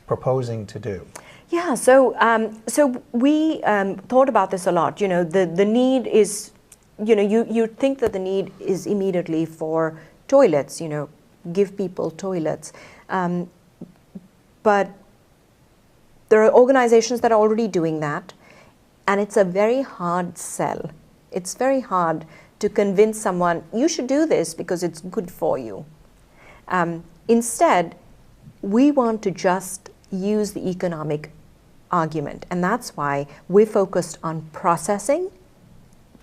proposing to do? Yeah, so we thought about this a lot. You know, the need is, you know, you think that the need is immediately for toilets, you know, give people toilets. But there are organizations that are already doing that, and it's a very hard sell. It's very hard to convince someone, you should do this because it's good for you. Instead, we want to just use the economic argument, and that's why we're focused on processing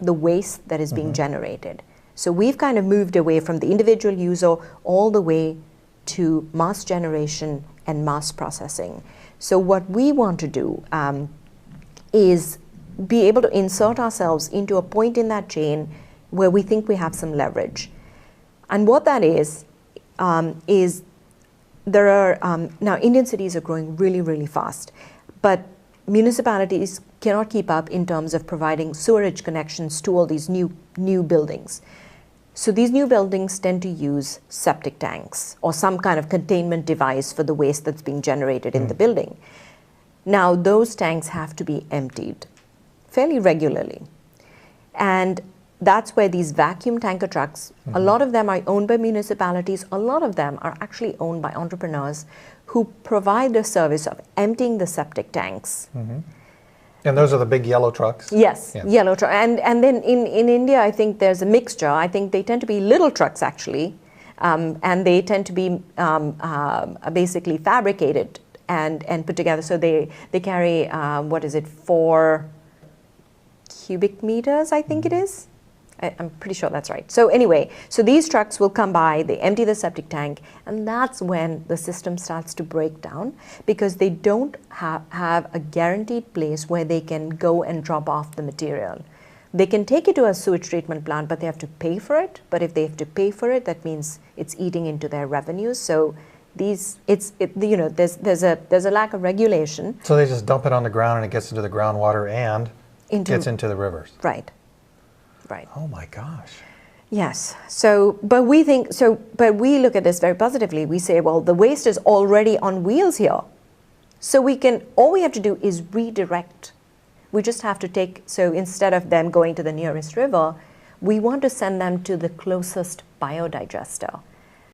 the waste that is being generated. So we've kind of moved away from the individual user all the way to mass generation and mass processing. So what we want to do is be able to insert ourselves into a point in that chain where we think we have some leverage. And what that is there are, now Indian cities are growing really, really fast, but municipalities cannot keep up in terms of providing sewerage connections to all these new buildings. So these new buildings tend to use septic tanks or some kind of containment device for the waste that's being generated in the building. Now those tanks have to be emptied fairly regularly. And that's where these vacuum tanker trucks, a lot of them are owned by municipalities, a lot of them are actually owned by entrepreneurs who provide the service of emptying the septic tanks. And those are the big yellow trucks? Yes, Yeah. yellow truck. And then in India, I think there's a mixture. I think they tend to be little trucks actually, and they tend to be basically fabricated and put together. So they carry, 4 cubic meters, I think it is. I'm pretty sure that's right. So anyway, so these trucks will come by, they empty the septic tank, and that's when the system starts to break down because they don't have a guaranteed place where they can go and drop off the material. They can take it to a sewage treatment plant, but they have to pay for it. But if they have to pay for it, that means it's eating into their revenues. So there's a lack of regulation. So they just dump it on the ground and it gets into the groundwater and gets into the rivers. Right. Right. Oh my gosh. Yes. But we look at this very positively. We say, well, the waste is already on wheels here. So all we have to do is redirect. We just have to so instead of them going to the nearest river, we want to send them to the closest biodigester.